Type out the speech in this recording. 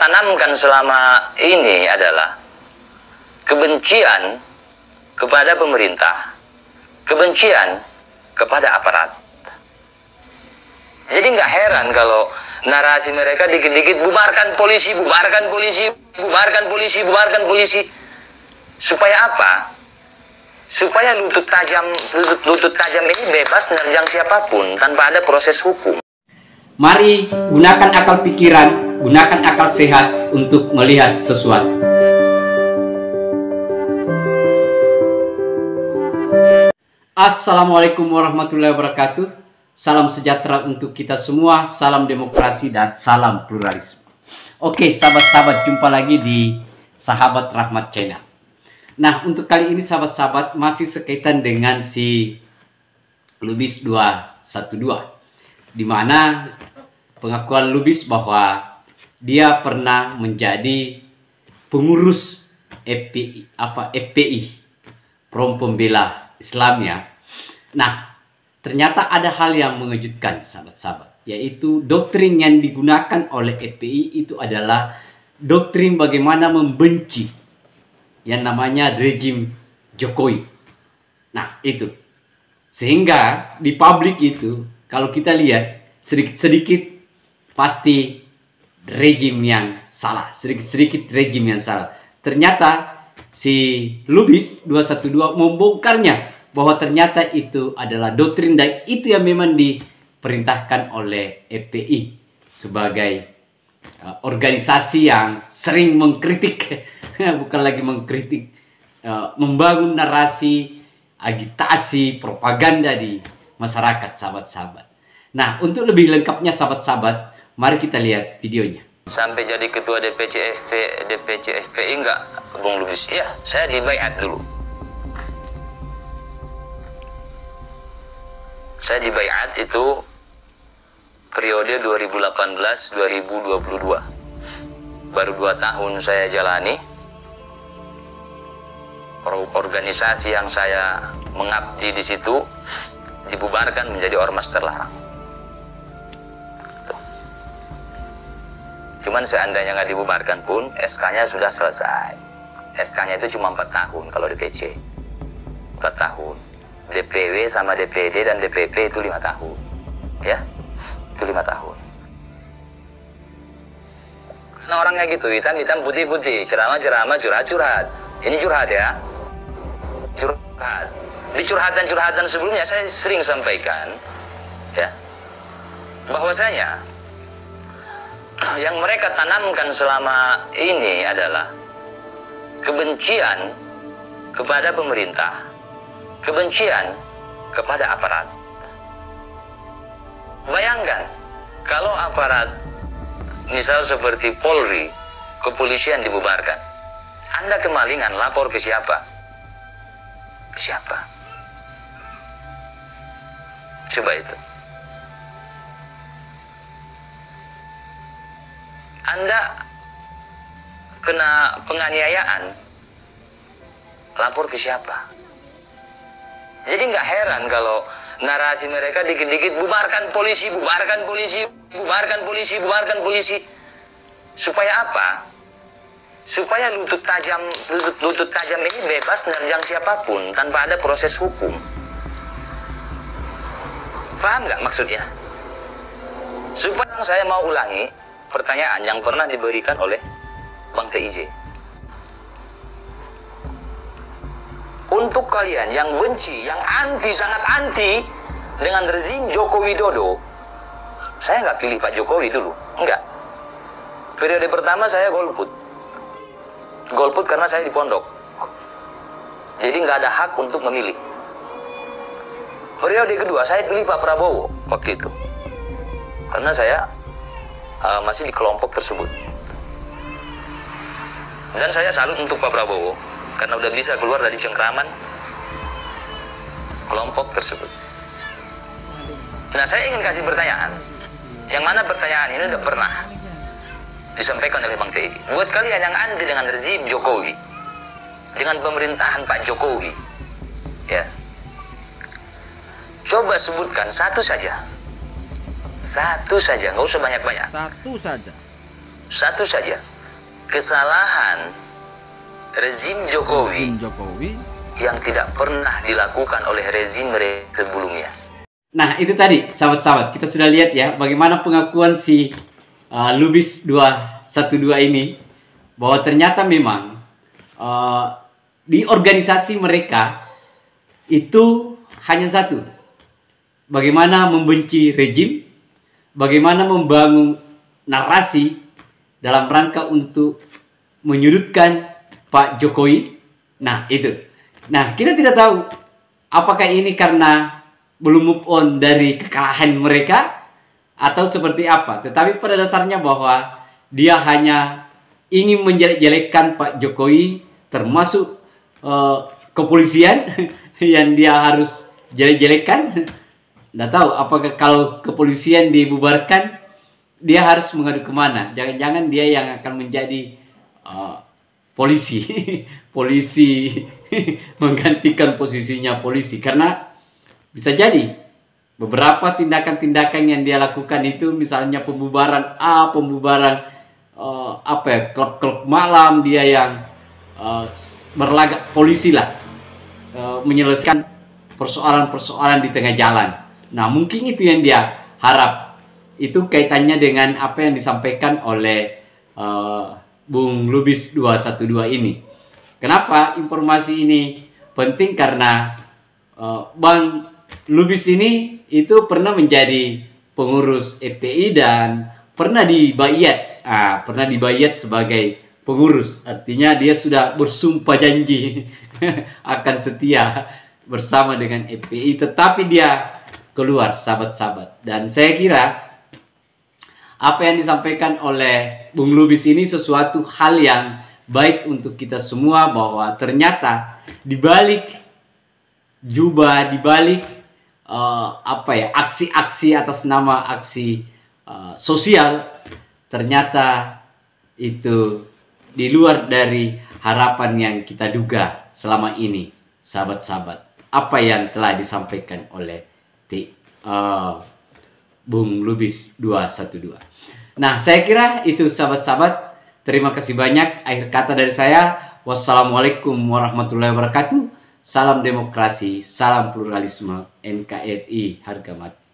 tanamkan selama ini adalah kebencian kepada pemerintah, kebencian kepada aparat. Jadi nggak heran kalau narasi mereka dikit-dikit bubarkan polisi, bubarkan polisi, bubarkan polisi, bubarkan polisi. Supaya apa? Supaya lutut tajam ini bebas menerjang siapapun tanpa ada proses hukum. Mari gunakan akal pikiran, gunakan akal sehat untuk melihat sesuatu. Assalamualaikum warahmatullahi wabarakatuh. Salam sejahtera untuk kita semua, salam demokrasi dan salam pluralisme. Oke, sahabat-sahabat, jumpa lagi di Sahabat Rahmat Channel. Nah, untuk kali ini sahabat-sahabat masih sekaitan dengan si Lubis 212, di mana pengakuan Lubis bahwa dia pernah menjadi pengurus FPI, Front Pembela Islam ya. Nah, ternyata ada hal yang mengejutkan sahabat-sahabat, yaitu doktrin yang digunakan oleh FPI itu adalah doktrin bagaimana membenci yang namanya rejim Jokowi. Nah, itu. Sehingga di publik itu, kalau kita lihat, sedikit-sedikit pasti rejim yang salah. Sedikit-sedikit rejim yang salah. Ternyata si Lubis 212 membongkarnya bahwa ternyata itu adalah doktrin dan itu yang memang diperintahkan oleh FPI sebagai organisasi yang sering mengkritik, bukan lagi mengkritik, membangun narasi, agitasi, propaganda di masyarakat, sahabat-sahabat. Nah, untuk lebih lengkapnya sahabat-sahabat, mari kita lihat videonya. Sampai jadi ketua DPC FPI enggak, Bung Lubis? Ya, saya dibaiat dulu. Saya dibaiat itu periode 2018-2022. Baru 2 tahun saya jalani. Organisasi yang saya mengabdi di situ dibubarkan menjadi ormas terlarang. Tuh. Cuman seandainya nggak dibubarkan pun, SK-nya sudah selesai. SK-nya itu cuma 4 tahun kalau DPC. 4 tahun. DPW sama DPD dan DPP itu 5 tahun. Ya, itu 5 tahun. Karena orangnya gitu, hitam-hitam, putih-putih, ceramah-ceramah, curhat-curhat. Ini curhat ya. Curhat. Di curhatan-curhatan sebelumnya saya sering sampaikan ya, bahwasanya yang mereka tanamkan selama ini adalah kebencian kepada pemerintah, kebencian kepada aparat. Bayangkan kalau aparat misal seperti Polri, kepolisian dibubarkan, Anda kemalingan lapor ke siapa? Siapa? Coba itu. Anda kena penganiayaan, lapor ke siapa? Jadi nggak heran kalau narasi mereka dikit-dikit bubarkan polisi, bubarkan polisi, bubarkan polisi, bubarkan polisi. Supaya apa? Supaya lutut tajam ini bebas menerjang siapapun tanpa ada proses hukum. Paham nggak maksudnya? Supaya saya mau ulangi pertanyaan yang pernah diberikan oleh Bang TIJ. Untuk kalian yang benci, yang anti, sangat anti dengan rezim Joko Widodo, saya nggak pilih Pak Jokowi dulu, enggak. Periode pertama saya golput karena saya di pondok, jadi nggak ada hak untuk memilih. Periode kedua saya pilih Pak Prabowo waktu itu, karena saya masih di kelompok tersebut. Dan saya salut untuk Pak Prabowo, karena udah bisa keluar dari cengkraman kelompok tersebut. Nah, saya ingin kasih pertanyaan, yang mana pertanyaan ini udah pernah disampaikan oleh Bang TI. Buat kalian yang anti dengan rezim Jokowi, dengan pemerintahan Pak Jokowi, ya, coba sebutkan satu saja, nggak usah banyak-banyak. Satu saja. Satu saja kesalahan rezim Jokowi yang tidak pernah dilakukan oleh rezim mereka sebelumnya. Nah, itu tadi sahabat-sahabat, kita sudah lihat ya bagaimana pengakuan si Lubis 212 ini, bahwa ternyata memang di organisasi mereka itu hanya satu, bagaimana membenci rejim, bagaimana membangun narasi dalam rangka untuk menyudutkan Pak Jokowi. Nah itu, nah kita tidak tahu apakah ini karena belum move on dari kekalahan mereka atau seperti apa. Tetapi pada dasarnya bahwa dia hanya ingin menjelek-jelekkan Pak Jokowi, termasuk kepolisian yang dia harus jelek-jelekan. Nggak tahu apakah kalau kepolisian dibubarkan dia harus mengadu kemana. Jangan-jangan dia yang akan menjadi polisi. Polisi menggantikan posisinya polisi, karena bisa jadi beberapa tindakan-tindakan yang dia lakukan itu, misalnya pembubaran klub-klub malam, dia yang berlagak polisi lah, menyelesaikan persoalan-persoalan di tengah jalan. Nah mungkin itu yang dia harap. Itu kaitannya dengan apa yang disampaikan oleh Bung Lubis 212 ini. Kenapa informasi ini penting? Karena Bang Lubis ini itu pernah menjadi pengurus FPI dan pernah dibayat sebagai pengurus. Artinya dia sudah bersumpah janji akan setia bersama dengan FPI, tetapi dia keluar, sahabat-sahabat. Dan saya kira apa yang disampaikan oleh Bung Lubis ini sesuatu hal yang baik untuk kita semua, bahwa ternyata dibalik jubah, dibalik aksi-aksi atas nama aksi sosial, ternyata itu di luar dari harapan yang kita duga selama ini, sahabat-sahabat. Apa yang telah disampaikan oleh Bung Lubis 212. Nah, saya kira itu sahabat-sahabat. Terima kasih banyak. Akhir kata dari saya, wassalamualaikum warahmatullahi wabarakatuh. Salam demokrasi, salam pluralisme, NKRI harga mati.